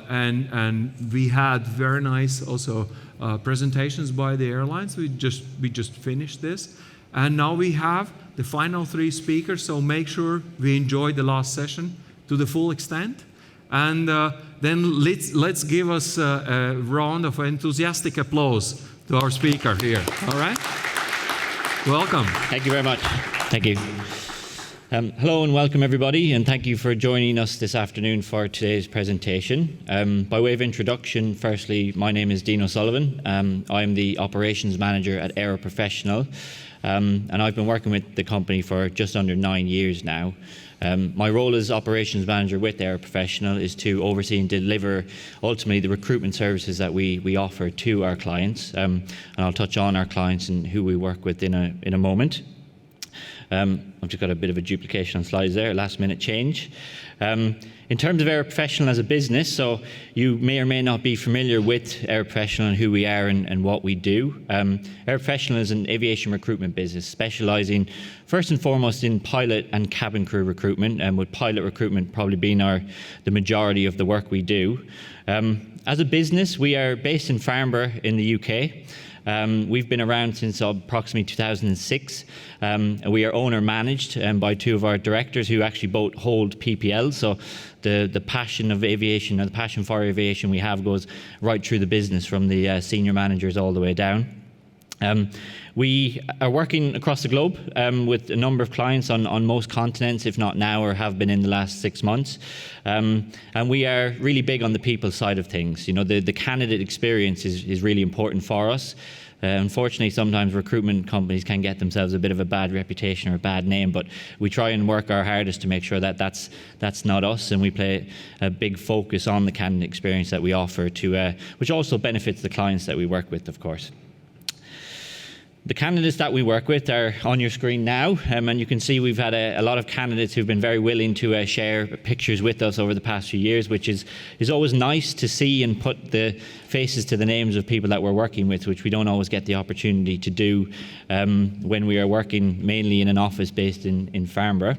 and we had very nice also presentations by the airlines. We just finished this, and now we have the final 3 speakers. So make sure we enjoy the last session to the full extent, and then let's give us a round of enthusiastic applause to our speaker here. All right, welcome. Thank you very much. Thank you. Hello and welcome everybody, and thank you for joining us this afternoon for today's presentation. By way of introduction, firstly, my name is Dean O'Sullivan. I'm the Operations Manager at AeroProfessional, and I've been working with the company for just under 9 years now. My role as Operations Manager with AeroProfessional is to oversee and deliver ultimately the recruitment services that we offer to our clients, and I'll touch on our clients and who we work with in a moment. I've just got a bit of a duplication on slides there, last minute change. In terms of AeroProfessional as a business, so you may or may not be familiar with AeroProfessional and who we are and what we do. AeroProfessional is an aviation recruitment business specialising first and foremost in pilot and cabin crew recruitment, and with pilot recruitment probably being the majority of the work we do. As a business, we are based in Farnborough in the UK. We've been around since approximately 2006. And we are owner managed by 2 of our directors who actually both hold PPL. So the passion of aviation, or the passion for aviation we have, goes right through the business from the senior managers all the way down. We are working across the globe with a number of clients on most continents, if not now, or have been in the last 6 months. And we are really big on the people side of things. You know, the candidate experience is really important for us. Unfortunately, sometimes recruitment companies can get themselves a bit of a bad reputation or a bad name, but we try and work our hardest to make sure that that's not us, and we play a big focus on the candidate experience that we offer which also benefits the clients that we work with, of course. The candidates that we work with are on your screen now, and you can see we've had a lot of candidates who've been very willing to share pictures with us over the past few years, which is always nice to see and put the faces to the names of people that we're working with, which we don't always get the opportunity to do when we are working mainly in an office based in Farnborough.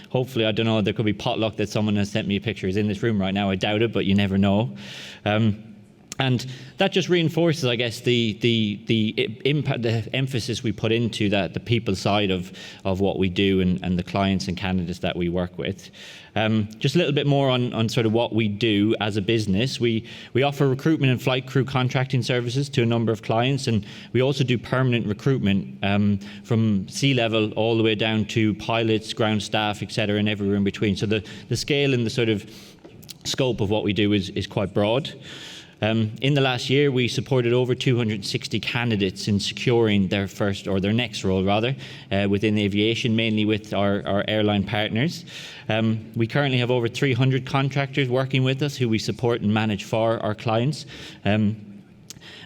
Hopefully, I don't know, there could be potluck that someone has sent me a picture is in this room right now. I doubt it, but you never know. And that just reinforces, I guess, the impact, the emphasis we put into that, the people side of what we do and the clients and candidates that we work with. Just a little bit more on sort of what we do as a business. We offer recruitment and flight crew contracting services to a number of clients, and we also do permanent recruitment from C-level all the way down to pilots, ground staff, etc., and everywhere in between. So the scale and the sort of scope of what we do is quite broad. In the last year, we supported over 260 candidates in securing their first, or their next role rather, within aviation, mainly with our airline partners. We currently have over 300 contractors working with us who we support and manage for our clients.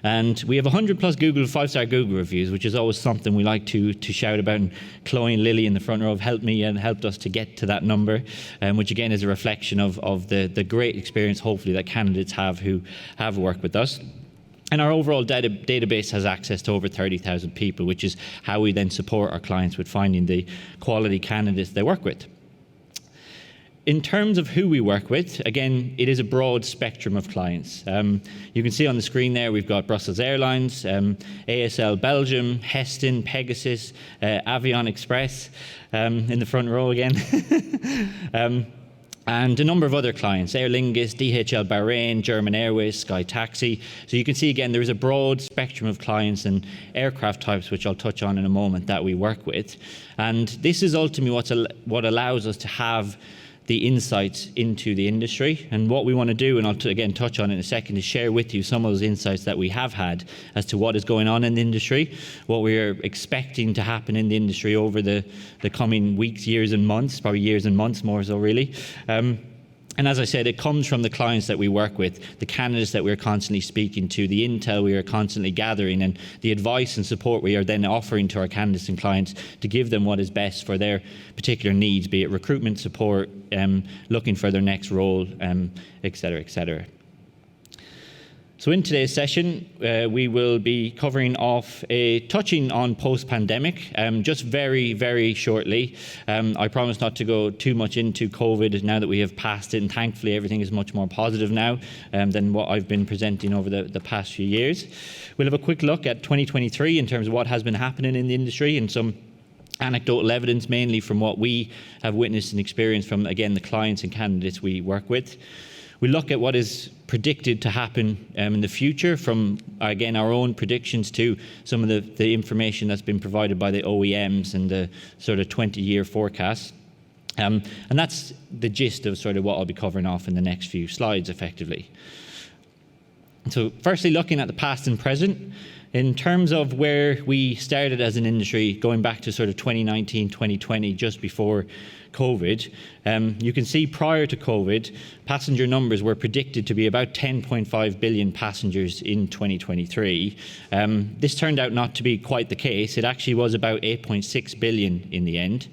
And we have 100 plus 5-star Google reviews, which is always something we like to shout about. And Chloe and Lily in the front row have helped me and helped us to get to that number, which again is a reflection of the great experience, hopefully, that candidates have who have worked with us. And our overall database has access to over 30,000 people, which is how we then support our clients with finding the quality candidates they work with. In terms of who we work with, again, it is a broad spectrum of clients. You can see on the screen there we've got Brussels Airlines, ASL Belgium, Heston, Pegasus, Avion Express in the front row again. And a number of other clients, Aer Lingus, DHL Bahrain, German Airways, Sky Taxi. So you can see again there is a broad spectrum of clients and aircraft types, which I'll touch on in a moment, that we work with. And this is ultimately what allows us to have the insights into the industry. And what we want to do, and I'll again touch on it in a second, is share with you some of those insights that we have had as to what is going on in the industry, what we are expecting to happen in the industry over the coming weeks, years and months, probably years and months more so really. And as I said, it comes from the clients that we work with, the candidates that we're constantly speaking to, the intel we are constantly gathering, and the advice and support we are then offering to our candidates and clients to give them what is best for their particular needs, be it recruitment support, looking for their next role, et cetera, et cetera. So in today's session, we will be touching on post-pandemic, just very, very shortly. I promise not to go too much into COVID now that we have passed it, and thankfully everything is much more positive now than what I've been presenting over the past few years. We'll have a quick look at 2023 in terms of what has been happening in the industry and some anecdotal evidence, mainly from what we have witnessed and experienced from, again, the clients and candidates we work with. We look at what is predicted to happen in the future, from, again, our own predictions to some of the information that's been provided by the OEMs and the sort of 20-year forecast. And that's the gist of sort of what I'll be covering off in the next few slides, effectively. So firstly, looking at the past and present, in terms of where we started as an industry, going back to sort of 2019, 2020, just before COVID, you can see prior to COVID, passenger numbers were predicted to be about 10.5 billion passengers in 2023. This turned out not to be quite the case. It actually was about 8.6 billion in the end.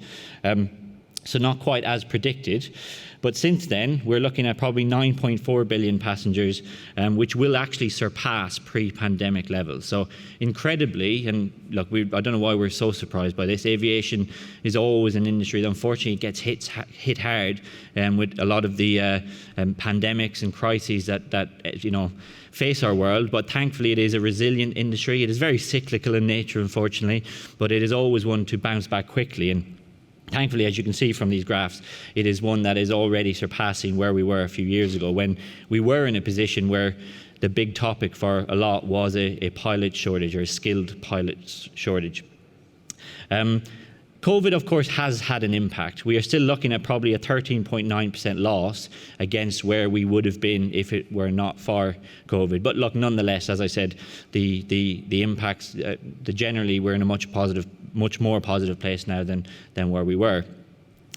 So not quite as predicted. But since then, we're looking at probably 9.4 billion passengers, which will actually surpass pre-pandemic levels. So incredibly, and look, I don't know why we're so surprised by this. Aviation is always an industry that unfortunately gets hit hard with a lot of the pandemics and crises that face our world. But thankfully, it is a resilient industry. It is very cyclical in nature, unfortunately, but it is always one to bounce back quickly. And thankfully, as you can see from these graphs, it is one that is already surpassing where we were a few years ago, when we were in a position where the big topic for a lot was a pilot shortage, or a skilled pilot shortage. COVID, of course, has had an impact. We are still looking at probably a 13.9% loss against where we would have been if it were not for COVID. But look, nonetheless, as I said, the impacts, generally, we're in a much more positive place now than where we were.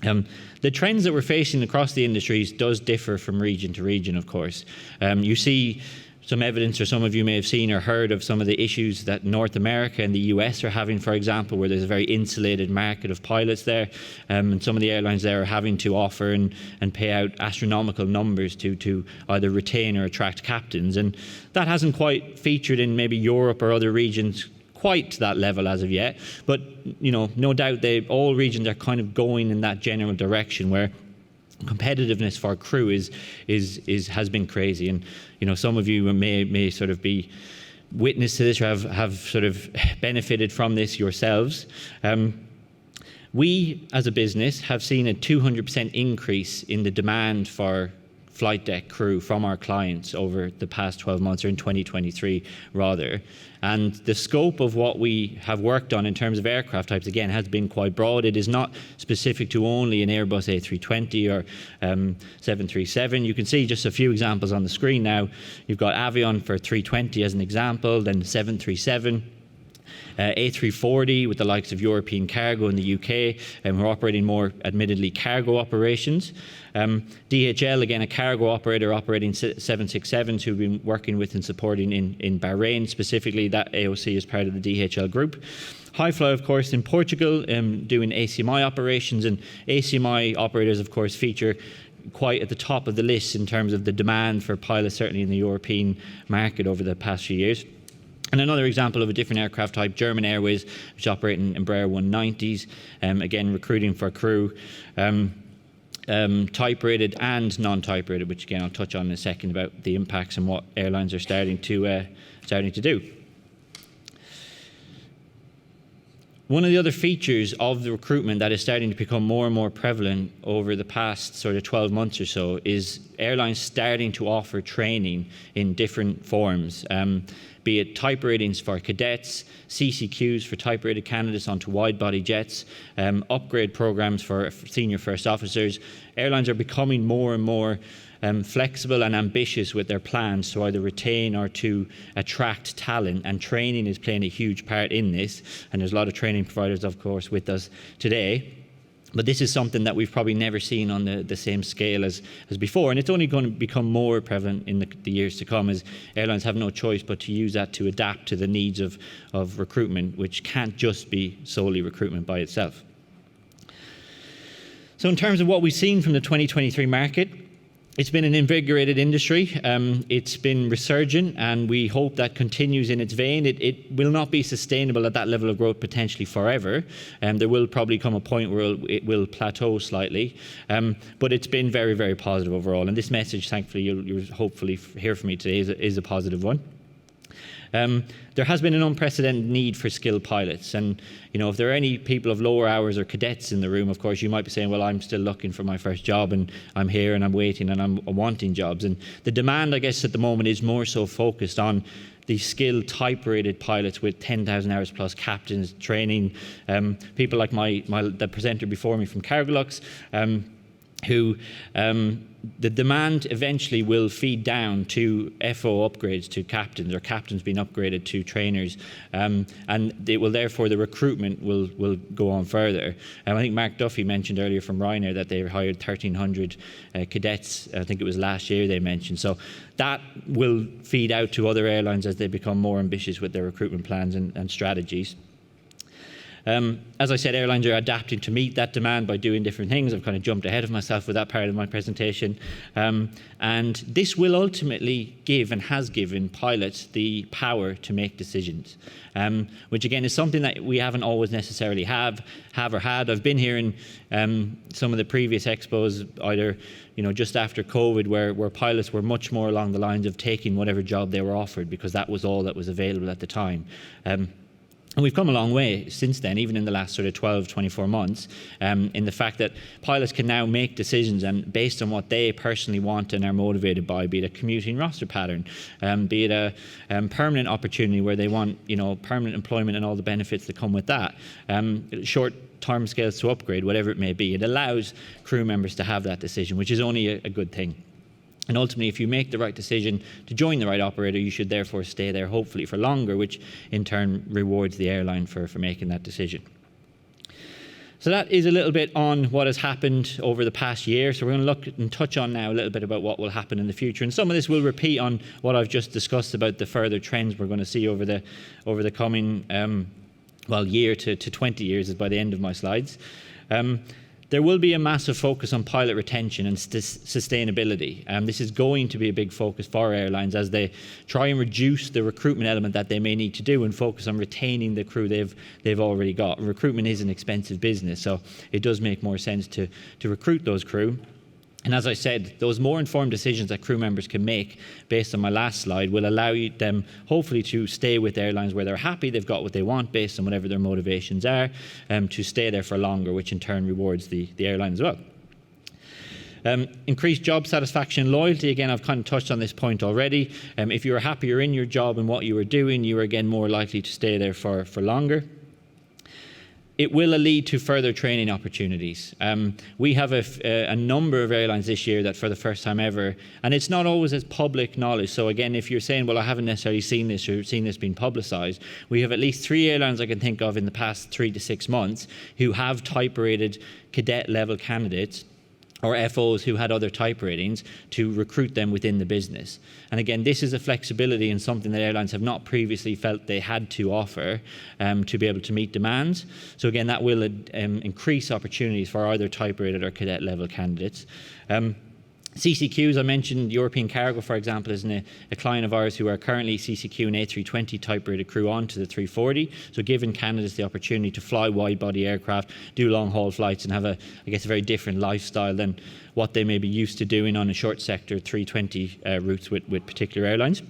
The trends that we're facing across the industries does differ from region to region, of course. You see some evidence, or some of you may have seen or heard of some of the issues that North America and the US are having, for example, where there's a very insulated market of pilots there, and some of the airlines there are having to offer and pay out astronomical numbers to either retain or attract captains. And that hasn't quite featured in maybe Europe or other regions quite to that level as of yet, but no doubt all regions are kind of going in that general direction, where competitiveness for crew has been crazy. And some of you may sort of be witness to this, or have sort of benefited from this yourselves. We as a business have seen a 200% increase in the demand for flight deck crew from our clients over the past 12 months, or in 2023 rather. And the scope of what we have worked on in terms of aircraft types, again, has been quite broad. It is not specific to only an Airbus A320 or 737. You can see just a few examples on the screen now. You've got Avion for 320 as an example, then 737. A340 with the likes of European Cargo in the UK, and we're operating more, admittedly, cargo operations. DHL, again, a cargo operator operating 767s who we've been working with and supporting in Bahrain, specifically. That AOC is part of the DHL group. Highfly, of course, in Portugal, doing ACMI operations, and ACMI operators, of course, feature quite at the top of the list in terms of the demand for pilots, certainly in the European market over the past few years. And another example of a different aircraft type, German Airways, which operate in Embraer 190s, again recruiting for crew, type-rated and non-type-rated, which again I'll touch on in a second about the impacts and what airlines are starting to do. One of the other features of the recruitment that is starting to become more and more prevalent over the past sort of 12 months or so is airlines starting to offer training in different forms, be it type ratings for cadets, CCQs for type-rated candidates onto wide-body jets, upgrade programs for senior first officers. Airlines are becoming more and more flexible and ambitious with their plans to either retain or to attract talent, and training is playing a huge part in this, and there's a lot of training providers, of course, with us today. But this is something that we've probably never seen on the same scale as before, and it's only going to become more prevalent in the years to come, as airlines have no choice but to use that to adapt to the needs of recruitment, which can't just be solely recruitment by itself. So in terms of what we've seen from the 2023 market, It's been an invigorated industry. It's been resurgent, and we hope that continues in its vein. It will not be sustainable at that level of growth potentially forever. There will probably come a point where it will plateau slightly. But it's been very, very positive overall. And this message, thankfully, you'll hopefully hear from me today, is a positive one. There has been an unprecedented need for skilled pilots, and if there are any people of lower hours or cadets in the room, of course you might be saying, well, I'm still looking for my first job and I'm here and I'm waiting and I'm wanting jobs, and the demand, I guess, at the moment is more so focused on the skilled type-rated pilots with 10,000 hours plus captains training, people like the presenter before me from Cargolux, who the demand eventually will feed down to FO upgrades to captains, or captains being upgraded to trainers, and it will therefore, the recruitment will go on further. I think Mark Duffy mentioned earlier from Ryanair that they hired 1,300 cadets. I think it was last year they mentioned. So that will feed out to other airlines as they become more ambitious with their recruitment plans and strategies. As I said, airlines are adapting to meet that demand by doing different things. I've kind of jumped ahead of myself with that part of my presentation. And this will ultimately give, and has given, pilots the power to make decisions, which again is something that we haven't always necessarily have or had. I've been here in some of the previous expos, either just after COVID, where pilots were much more along the lines of taking whatever job they were offered because that was all that was available at the time. And we've come a long way since then, even in the last sort of 12, 24 months, in the fact that pilots can now make decisions and based on what they personally want and are motivated by, be it a commuting roster pattern, be it a permanent opportunity where they want permanent employment and all the benefits that come with that, short term scales to upgrade, whatever it may be. It allows crew members to have that decision, which is only a good thing. And ultimately, if you make the right decision to join the right operator, you should therefore stay there, hopefully for longer, which in turn rewards the airline for making that decision. So that is a little bit on what has happened over the past year. So we're going to look and touch on now a little bit about what will happen in the future. And some of this will repeat on what I've just discussed about the further trends we're going to see over the coming year to 20 years is by the end of my slides. There will be a massive focus on pilot retention and sustainability. This is going to be a big focus for airlines as they try and reduce the recruitment element that they may need to do and focus on retaining the crew they've already got. Recruitment is an expensive business, so it does make more sense to recruit those crew. And as I said, those more informed decisions that crew members can make based on my last slide will allow them hopefully to stay with airlines where they're happy, they've got what they want based on whatever their motivations are, to stay there for longer, which in turn rewards the airline as well. Increased job satisfaction and loyalty. Again, I've kind of touched on this point already. If you were happier in your job and what you were doing, you were again more likely to stay there for longer. It will lead to further training opportunities. We have a number of airlines this year that for the first time ever, and it's not always as public knowledge. So again, if you're saying, well, I haven't necessarily seen this or seen this being publicised, we have at least 3 airlines I can think of in the past 3 to 6 months who have type-rated cadet level candidates or FOs who had other type ratings to recruit them within the business. And again, this is a flexibility and something that airlines have not previously felt they had to offer to be able to meet demands. So again, that will increase opportunities for either type rated or cadet level candidates. CCQs, I mentioned European Cargo, for example, is a client of ours who are currently CCQ and A320 type-rated crew onto the 340. So giving candidates the opportunity to fly wide-body aircraft, do long-haul flights, and have a very different lifestyle than what they may be used to doing on a short sector 320 routes with particular airlines.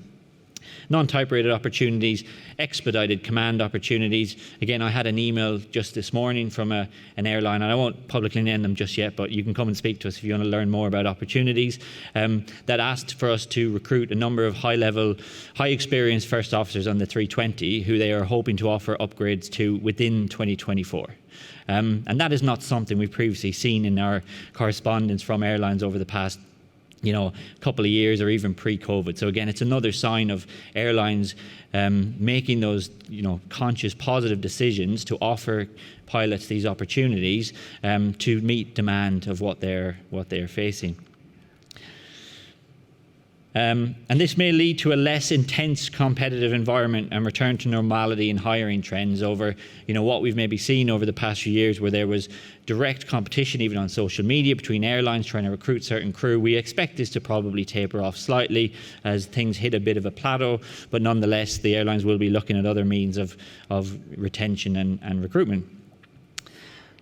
Non-type-rated opportunities, expedited command opportunities. Again, I had an email just this morning from an airline, and I won't publicly name them just yet, but you can come and speak to us if you want to learn more about opportunities, that asked for us to recruit a number of high-level, high-experienced first officers on the 320 who they are hoping to offer upgrades to within 2024. And that is not something we've previously seen in our correspondence from airlines over the past couple of years or even pre-COVID. So again, it's another sign of airlines making those, conscious, positive decisions to offer pilots these opportunities to meet demand of what they're facing. And this may lead to a less intense competitive environment and return to normality in hiring trends over, what we've maybe seen over the past few years, where there was direct competition even on social media between airlines trying to recruit certain crew. We expect this to probably taper off slightly as things hit a bit of a plateau, but nonetheless the airlines will be looking at other means of retention and recruitment.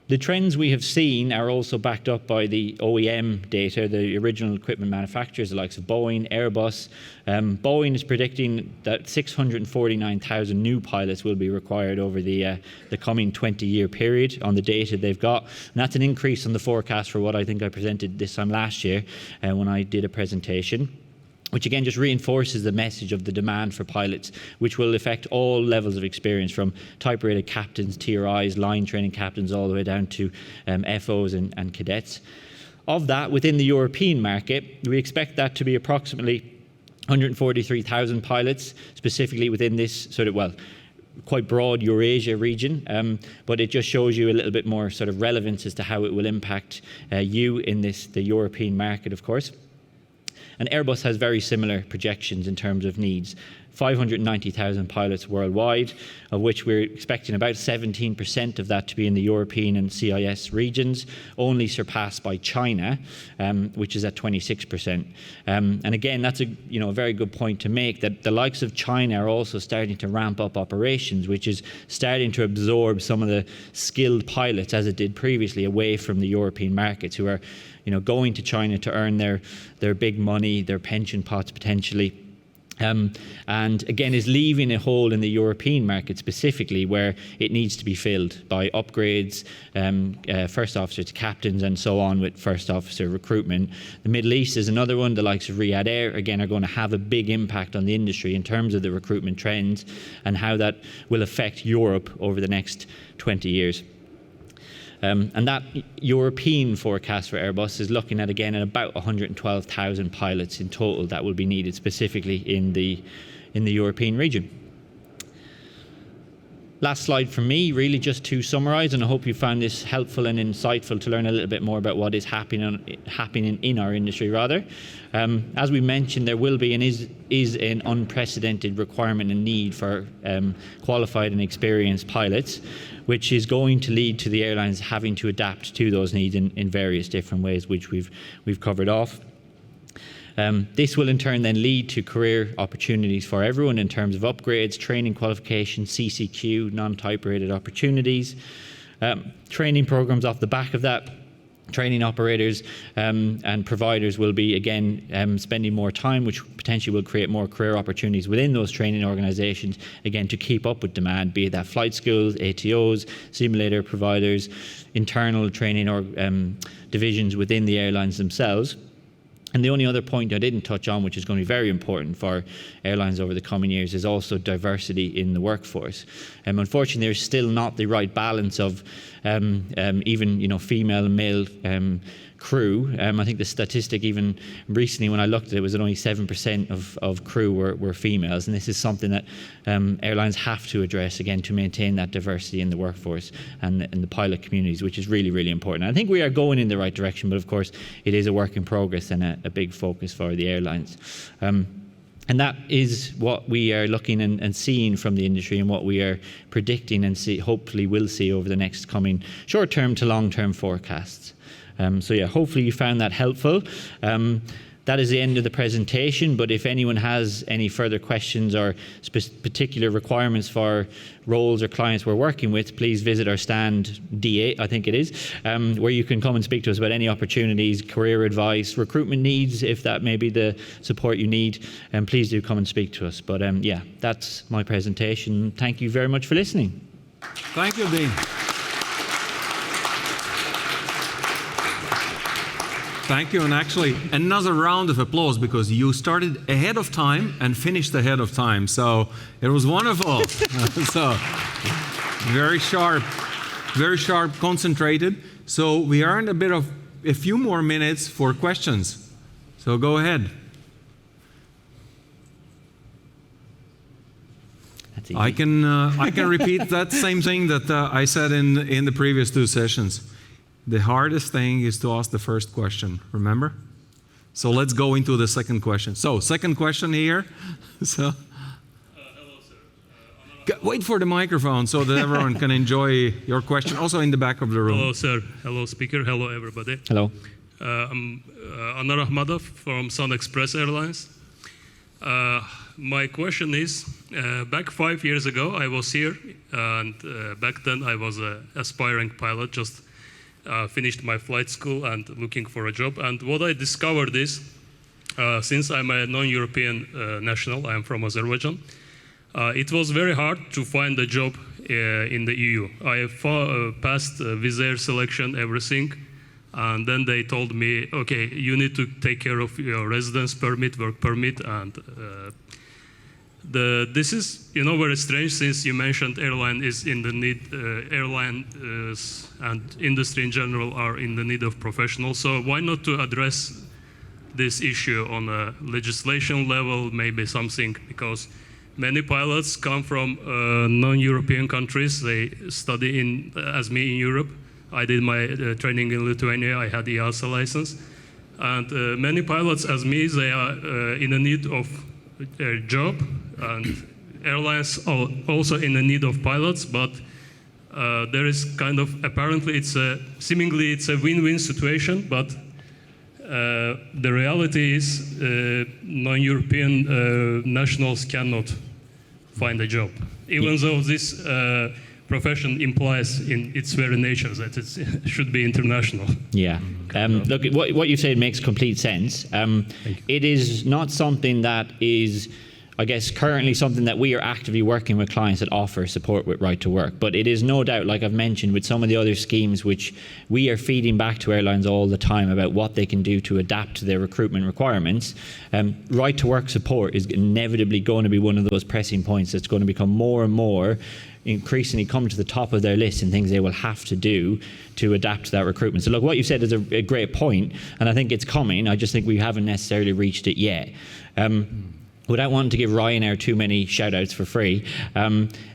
The trends we have seen are also backed up by the OEM data, the original equipment manufacturers, the likes of Boeing, Airbus. Boeing is predicting that 649,000 new pilots will be required over the coming 20-year period on the data they've got. And that's an increase on the forecast for what I think I presented this time last year when I did a presentation, which again just reinforces the message of the demand for pilots, which will affect all levels of experience, from type-rated captains, TRIs, line training captains, all the way down to FOs and cadets. Of that, within the European market, we expect that to be approximately 143,000 pilots, specifically within this quite broad Eurasia region, but it just shows you a little bit more sort of relevance as to how it will impact you in the European market, of course. And Airbus has very similar projections in terms of needs. 590,000 pilots worldwide, of which we're expecting about 17% of that to be in the European and CIS regions, only surpassed by China, which is at 26%. And again, that's a very good point to make, that the likes of China are also starting to ramp up operations, which is starting to absorb some of the skilled pilots, as it did previously, away from the European markets, who are going to China to earn their big money, their pension pots potentially. And again is leaving a hole in the European market specifically, where it needs to be filled by upgrades, first officer to captains and so on, with first officer recruitment. The Middle East is another one. The likes of Riyadh Air again are going to have a big impact on the industry in terms of the recruitment trends and how that will affect Europe over the next 20 years. And that European forecast for Airbus is looking at, again, at about 112,000 pilots in total that will be needed specifically in the European region. Last slide from me, really just to summarise, and I hope you found this helpful and insightful to learn a little bit more about what is happening in our industry, rather. As we mentioned, there will be and is an unprecedented requirement and need for qualified and experienced pilots, which is going to lead to the airlines having to adapt to those needs in various different ways, which we've covered off. This will in turn then lead to career opportunities for everyone in terms of upgrades, training qualifications, CCQ, non-type rated opportunities, training programs off the back of that. Training operators and providers will be, again, spending more time, which potentially will create more career opportunities within those training organisations, again, to keep up with demand, be it that flight schools, ATOs, simulator providers, internal training or divisions within the airlines themselves. And the only other point I didn't touch on, which is going to be very important for airlines over the coming years, is also diversity in the workforce. Unfortunately, there's still not the right balance of even female and male crew. I think the statistic, even recently when I looked at it, was that only 7% of crew were females, and this is something that airlines have to address, again, to maintain that diversity in the workforce and the pilot communities, which is really, really important. I think we are going in the right direction, but of course it is a work in progress and a big focus for the airlines. And that is what we are looking and seeing from the industry, and what we are predicting and hopefully will see over the next coming short-term to long-term forecasts. So yeah, hopefully you found that helpful. That is the end of the presentation, but if anyone has any further questions or particular requirements for roles or clients we're working with, please visit our stand D8, I think it is, where you can come and speak to us about any opportunities, career advice, recruitment needs, if that may be the support you need, and please do come and speak to us. But yeah, that's my presentation. Thank you very much for listening. Thank you, Dean. Thank you, and actually another round of applause, because you started ahead of time and finished ahead of time, so it was wonderful. So very sharp, concentrated. So we earned a few more minutes for questions. So go ahead. I can repeat that same thing that I said in the previous two sessions. The hardest thing is to ask the first question, remember? So let's go into the second question. So second question here. So Hello, sir. wait for the microphone so that everyone can enjoy your question. Also in the back of the room. Hello, sir. Hello, speaker. Hello, everybody. Hello. I'm Anar Ahmadov from Sun Express Airlines. My question is, back 5 years ago, I was here, and back then I was an aspiring pilot, just finished my flight school and looking for a job. And what I discovered is, since I'm a non-European national, I'm from Azerbaijan, it was very hard to find a job in the EU. I passed Wizz Air selection, everything, and then they told me, okay, you need to take care of your residence permit, work permit, and this is, very strange, since you mentioned airline is in the need, airlines and industry in general are in the need of professionals. So why not to address this issue on a legislation level, maybe something, because many pilots come from non-European countries. They study as me in Europe. I did my training in Lithuania. I had the EASA license. And many pilots as me, they are in the need of a job, and airlines are also in the need of pilots, but there is kind of, apparently seemingly it's a win-win situation, but the reality is non-European nationals cannot find a job, even though this profession implies in its very nature that it should be international. Yeah. Look, what you said makes complete sense. It is not something that is, I guess, currently something that we are actively working with clients that offer support with right to work. But it is no doubt, like I've mentioned, with some of the other schemes which we are feeding back to airlines all the time about what they can do to adapt to their recruitment requirements. Right to work support is inevitably going to be one of those pressing points that's going to become more and more increasingly come to the top of their list and things they will have to do to adapt to that recruitment. So look, what you said is a great point, and I think it's coming. I just think we haven't necessarily reached it yet. Without wanting to give Ryanair too many shout-outs for free,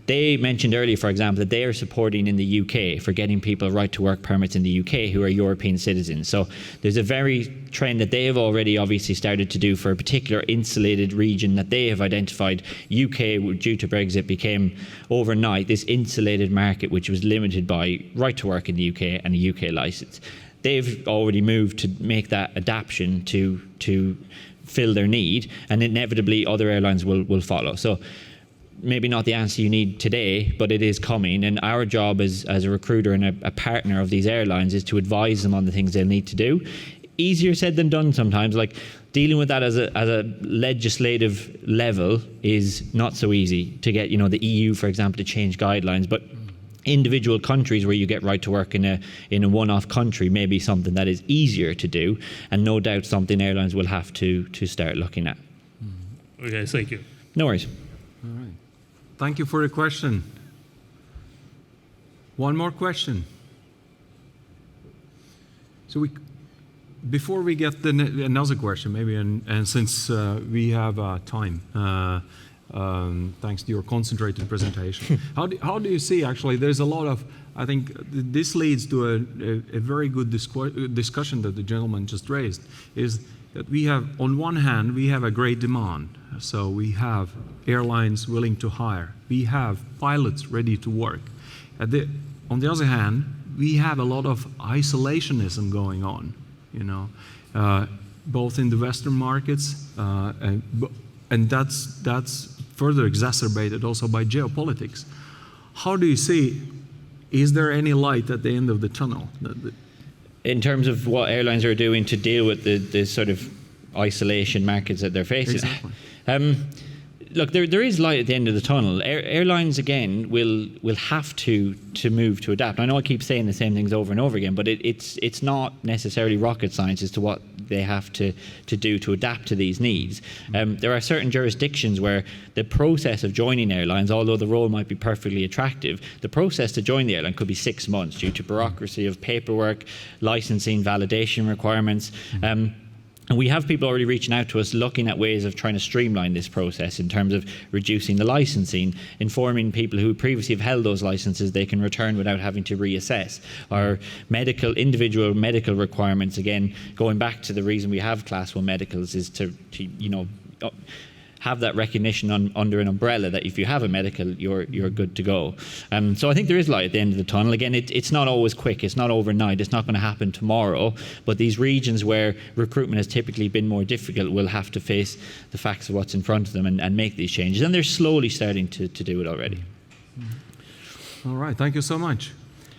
they mentioned earlier, for example, that they are supporting in the UK for getting people right-to-work permits in the UK who are European citizens. So there's a very trend that they have already obviously started to do for a particular insulated region that they have identified. UK, due to Brexit, became overnight this insulated market which was limited by right-to-work in the UK and a UK licence. They've already moved to make that adaptation to fill their need, and inevitably other airlines will follow. So maybe not the answer you need today, but it is coming, and our job as a recruiter and a partner of these airlines is to advise them on the things they'll need to do. Easier said than done sometimes. Like, dealing with that as a legislative level is not so easy to get, the EU, for example, to change guidelines, but individual countries where you get right to work in a one-off country may be something that is easier to do, and no doubt something airlines will have to start looking at. Okay, thank you. No worries. All right. Thank you for the question. One more question. So before we get another question, maybe, and since we have time, thanks to your concentrated presentation. How do you see, actually, there's a lot of, I think this leads to a very good discussion that the gentleman just raised, is that we have, on one hand, we have a great demand. So we have airlines willing to hire. We have pilots ready to work. On the other hand, we have a lot of isolationism going on, both in the Western markets, and that's further exacerbated also by geopolitics. How do you see, is there any light at the end of the tunnel? In terms of what airlines are doing to deal with the sort of isolation markets that they're facing? Exactly. Look, there is light at the end of the tunnel. Airlines, again, will have to move to adapt. I know I keep saying the same things over and over again, but it's not necessarily rocket science as to what they have to do to adapt to these needs. There are certain jurisdictions where the process of joining airlines, although the role might be perfectly attractive, the process to join the airline could be 6 months due to bureaucracy of paperwork, licensing, validation requirements. And we have people already reaching out to us looking at ways of trying to streamline this process in terms of reducing the licensing, informing people who previously have held those licenses they can return without having to reassess. Our individual medical requirements, again, going back to the reason we have Class 1 medicals is to have that recognition under an umbrella that if you have a medical, you're good to go. So I think there is light at the end of the tunnel. Again, it's not always quick, it's not overnight, it's not going to happen tomorrow, but these regions where recruitment has typically been more difficult will have to face the facts of what's in front of them and make these changes. And they're slowly starting to do it already. All right, thank you so much.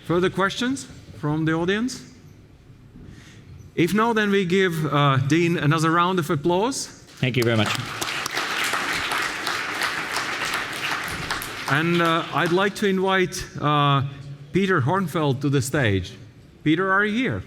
Further questions from the audience? If no, then we give Dean another round of applause. Thank you very much. And I'd like to invite Peter Hornfeld to the stage. Peter, are you here?